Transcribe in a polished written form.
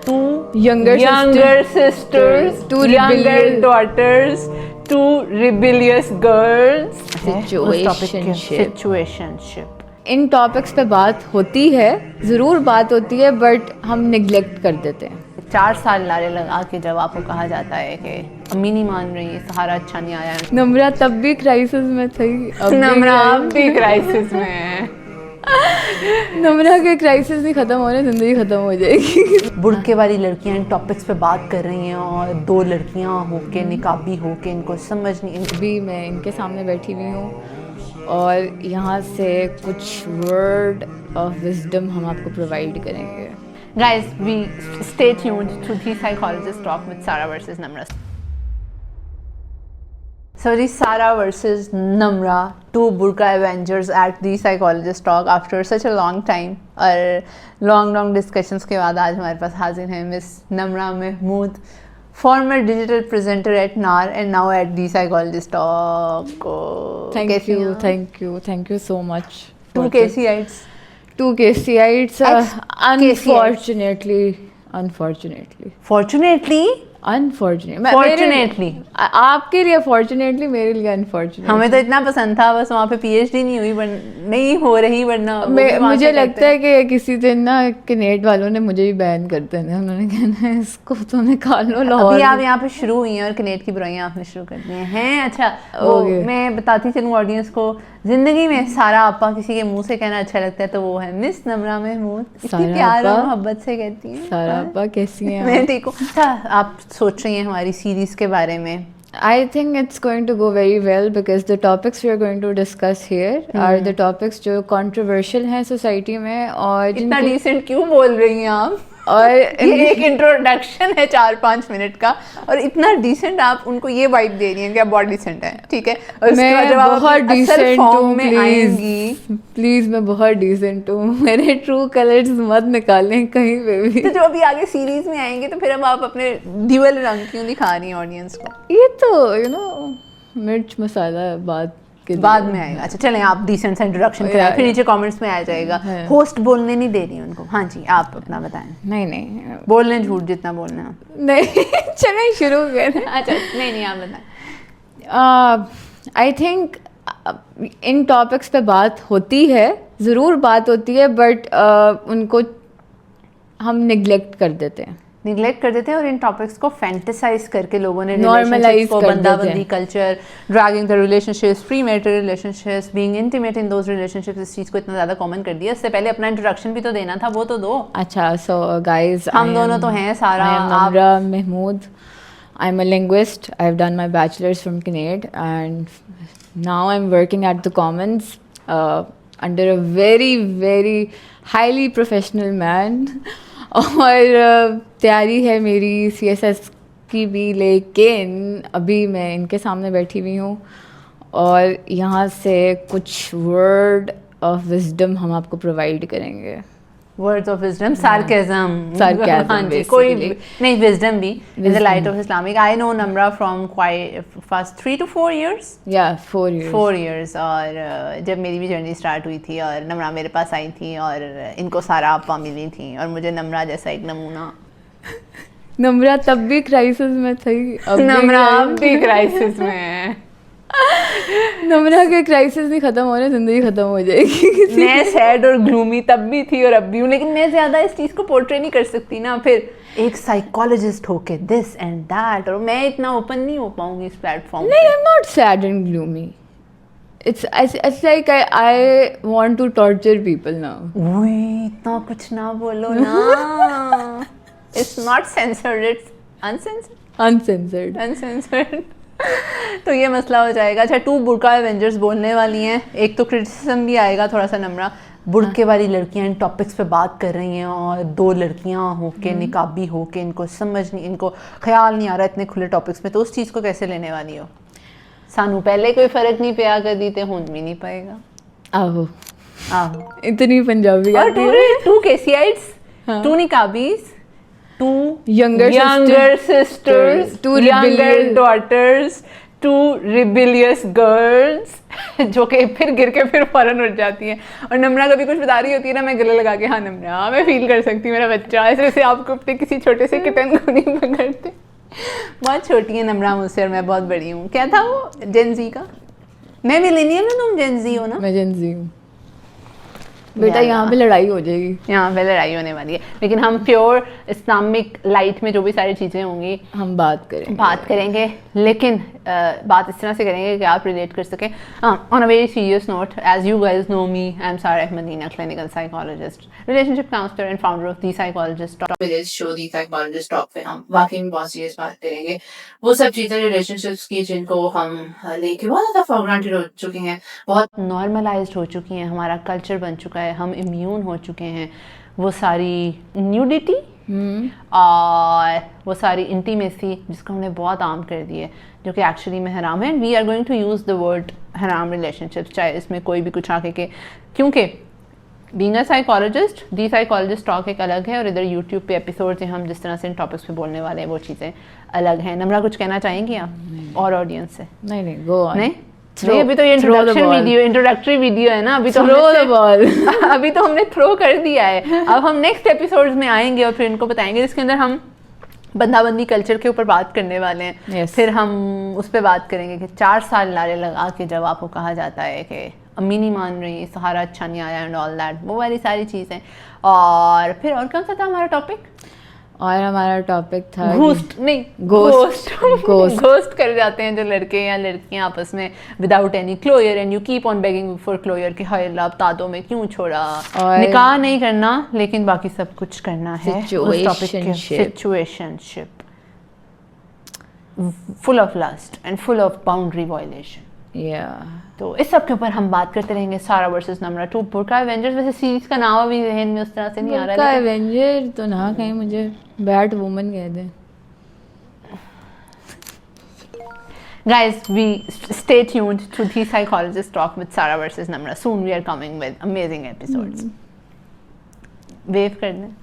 two younger sisters, two younger daughters, two rebellious girls. Situationship. इन topics पे बात होती है, ज़रूर बात होती है, बट हम निगलेक्ट कर देते हैं। 4 साल लारे लगा के जब आपको कहा जाता है कि अम्मी नहीं मान रही, सहारा अच्छा नहीं आया। नम्रा तब भी क्राइसिस में थी, नम्रा अब भी क्राइसिस में है। नम्रा के क्राइसिस नहीं ख़त्म हो रहे, ज़िंदगी ख़त्म हो जाएगी। बुड़के वाली लड़कियां इन टॉपिक्स पे बात कर रही हैं और 2 लड़कियां होके निकाबी होके इनको समझ नहीं। भी मैं इनके सामने बैठी हुई हूँ और यहाँ से कुछ वर्ड ऑफ विजडम हम आपको प्रोवाइड करेंगे। Guys, we stay tuned to The Psychologist Talk with Sara versus Namra. So the Sara versus Namra, 2 burqa avengers at The Psychologist Talk after such a long time. और long discussions के बाद आज हमारे पास हाजिर हैं miss Namra Mahmood, former digital presenter at NAR and now at The Psychologist Talk. Thank you so much. 2 KCites. 2 KCites. Unfortunately. आपके लिए fortunately, मेरे लिए unfortunately. हमें तो इतना पसंद था, बस वहाँ पे PhD नहीं हुई, नहीं हो रही, वरना मुझे लगता है कि किसी दिन ना कनेट वालों ने मुझे भी बैन कर देना, उन्होंने कहना है इसको तो निकाल लो लाहौर। अभी आप यहाँ पे शुरू हुई हैं और कनेट की बुराइयाँ आपने शुरू कर दी हैं। अच्छा, मैं बताती चलूँ ऑडियंस को, जिंदगी में सारा आपा किसी के मुंह से कहना अच्छा लगता है तो वो है मिस नम्रा महमूद। इतनी प्यार और मोहब्बत से कहती हैं। सारा आपा कैसी हैं? मैं ठीक हूँ। अच्छा, आप सोच रही हैं हमारी सीरीज के बारे में? I think it's going to go very well because the topics we are going to discuss here are the topics जो controversial हैं सोसाइटी में। और इतना डिसेंट क्यों बोल रही हैं आप? और ये एक इंट्रोडक्शन है 4-5 मिनट का और इतना डिसेंट आप उनको ये वाइब दे रही हैं कि आप बहुत डिसेंट हैं, ठीक है? और मैं बहुत डिसेंट हूँ, प्लीज मैं बहुत डिसेंट हूँ, मेरे ट्रू कलर्स मत निकालें कहीं पे भी। तो जो अभी आगे सीरीज में आएंगे तो फिर अब आप अपने ड्यूअल रंग क्यों दिखा रही हैं ऑडियंस को? ये तो मिर्च मसाला बाद में आएगा। अच्छा चलें, आप डिसेंट सा इंट्रोडक्शन कराएं, फिर नीचे कमेंट्स में आ जाएगा। होस्ट बोलने नहीं दे रही उनको। हाँ जी, आप अपना बताएं। नहीं बोलने झूठ जितना बोलना है। नहीं चलें शुरू करें। अच्छा नहीं आप बताएं। आई थिंक इन टॉपिक्स पे बात होती है, ज़रूर बात होती है, बट उनको हम निगलेक्ट कर देते हैं और इन टॉपिक्स को फैंटेसाइज करके लोगों ने नॉर्मलाइज को बंदाबंदी culture, dragging the relationships, premarital relationships, being intimate in those relationships, इस चीज़ को इतना ज़्यादा कॉमन कर दिया। इससे पहले अपना इंट्रोडक्शन भी तो देना था, वो तो दो। अच्छा, सो गाइज हम दोनों तो हैं सारा। Namra Mahmood, I am a linguist, I have done my bachelors from Canada and now I am working at the commons under a very highly professional man. और तैयारी है मेरी CSS की भी, लेकिन अभी मैं इनके सामने बैठी हुई हूँ और यहाँ से कुछ वर्ड ऑफ विजडम हम आपको प्रोवाइड करेंगे। वर्ड्स ऑफ विजडम, सार्केज्म, हाँ जी, कोई नहीं, विजडम भी in the light of Islamic. I know Namra from quite fast 3 to 4 years। या 4 years। और जब मेरी भी जर्नी स्टार्ट हुई थी और नम्रा मेरे पास आई थी और इनको सारा आपा मिली थी और मुझे नम्रा जैसा एक नमूना। नम्रा तब भी क्राइसिस में थी, नम्रा अब भी क्राइसिस में है। नम्रा के क्राइसिस नहीं खत्म हो रहे, जिंदगी खत्म हो जाएगी। मैं सैड और ग्लूमी तब भी थी और अब भी हूँ, लेकिन मैं ज्यादा इस चीज को पोर्ट्रे नहीं कर सकती ना, फिर एक साइकोलॉजिस्ट होके दिस एंड दैट, और मैं इतना ओपन नहीं हो पाऊंगी इस प्लेटफॉर्म। नहीं, I am not sad and gloomy. It's like I want to torture people now. इतना कुछ ना बोलो ना। It's not censored, it's uncensored. तो ये मसला हो जाएगा। अच्छा, 2 बुर्का एवेंजर्स बोलने वाली हैं, एक तो क्रिटिसिज्म भी आएगा थोड़ा सा। नम्रा, बुड़के वाली लड़कियां इन टॉपिक्स पे बात कर रही हैं और 2 लड़कियां होके निकाबी होके इनको समझ नहीं, इनको ख्याल नहीं आ रहा इतने खुले टॉपिक्स में, तो उस चीज़ को कैसे लेने वाली हो? सानू पहले कोई फर्क नहीं पिया कदी ते हुन भी नहीं पाएगा। आहो इतनी पंजाबी और 2 KCites, 2 निकाबीज, 2 younger sisters, 2 younger daughters, 2 rebellious girls. जो कि फिर गिर के फिर फौरन उठ जाती है। और नम्रा कभी कुछ बता रही होती है ना, मैं गले लगा के हाँ नम्रा मैं फील कर सकती हूँ मेरा बच्चा, ऐसे जैसे आपको अपने किसी छोटे से किटन को नहीं पकड़ते। बहुत छोटी है नम्रा मुझसे और मैं बहुत बड़ी हूँ। क्या था वो जेनजी का? मैं मिलेनियल हूँ, तुम जेनजी हो ना? मैं जेनजी हूँ बेटा। यहाँ पे लड़ाई हो जाएगी, यहाँ पे लड़ाई होने वाली है, लेकिन हम प्योर इस्लामिक लाइट में जो भी सारी चीज़ें होंगी हम बात करेंगे, लेकिन बात इस तरह से करेंगे कि आप रिलेट कर सकें। On a very serious note, as you guys know me, I am Sara अहमदीना, clinical psychologist, relationship counsellor and founder of the psychologist talk. इस शो दी साइकोलॉजिस्ट टॉक पे हम वाकई में बहुत सीरियस बात करेंगे, वो सब चीज़ें रिलेशनशिप्स की जिनको हम लेके बहुत ज़्यादा फॉर ग्रांटेड हो चुके हैं, बहुत नॉर्मलाइज्ड हो चुकी हैं, हमारा कल्चर बन चुका है, हम इम्यून हो चुके हैं। वो सारी न्यूडिटी और वो सारी इंटीमेसी जिसको हमने बहुत आम कर दी है, जो कि एक्चुअली में हराम है। We are going to use the word हराम रिलेशनशिप, चाहे इसमें कोई भी कुछ आके के, क्योंकि being a psychologist, the psychologist talk एक अलग है और इधर यूट्यूब पे एपिसोड्स हैं, हम जिस तरह से इन टॉपिक्स पे बोलने वाले हैं वो चीज़ें अलग हैं। नम्रा कुछ कहना चाहेंगी आप और ऑडियंस से? नहीं गो ऑन। नहीं, अभी तो ये इंट्रोडक्टरी वीडियो है ना, अभी तो अभी तो हमने थ्रो कर दिया है। अब हम नेक्स्ट एपिसोड्स में आएंगे और फिर इनको बताएंगे, जिसके अंदर हम बंदाबंदी कल्चर के ऊपर बात करने वाले हैं। फिर हम उस पर बात करेंगे कि 4 साल लारे लगा के जब आपको कहा जाता है कि अम्मी नहीं मान रही, सहारा अच्छा नहीं आया एंड ऑल दैट, वो वाली सारी चीज़ें। और फिर और कौन सा था हमारा टॉपिक? और हमारा टॉपिक था घोस्ट कर जाते हैं जो लड़के या लड़कियां आपस में without any closure, and you keep on begging for closure कि हाय अल्लाह तादों में क्यों छोड़ा, निकाह नहीं करना लेकिन बाकी सब कुछ करना है। Situationship full of lust and full of boundary violation. तो इस सब के ऊपर हम बात करते रहेंगे। सारा वर्सेस नम्रा 2 बुर्का एवेंजर्स, वैसे सीरीज का नाम अभी जहन में उस तरह से नहीं आ रहा है। एवेंजर तो ना कहीं मुझे बैट वुमन कह दें। Guys, we stay tuned to the psychologist talk with Sara versus Namra. Soon we are coming with amazing episodes. Wave कर दें।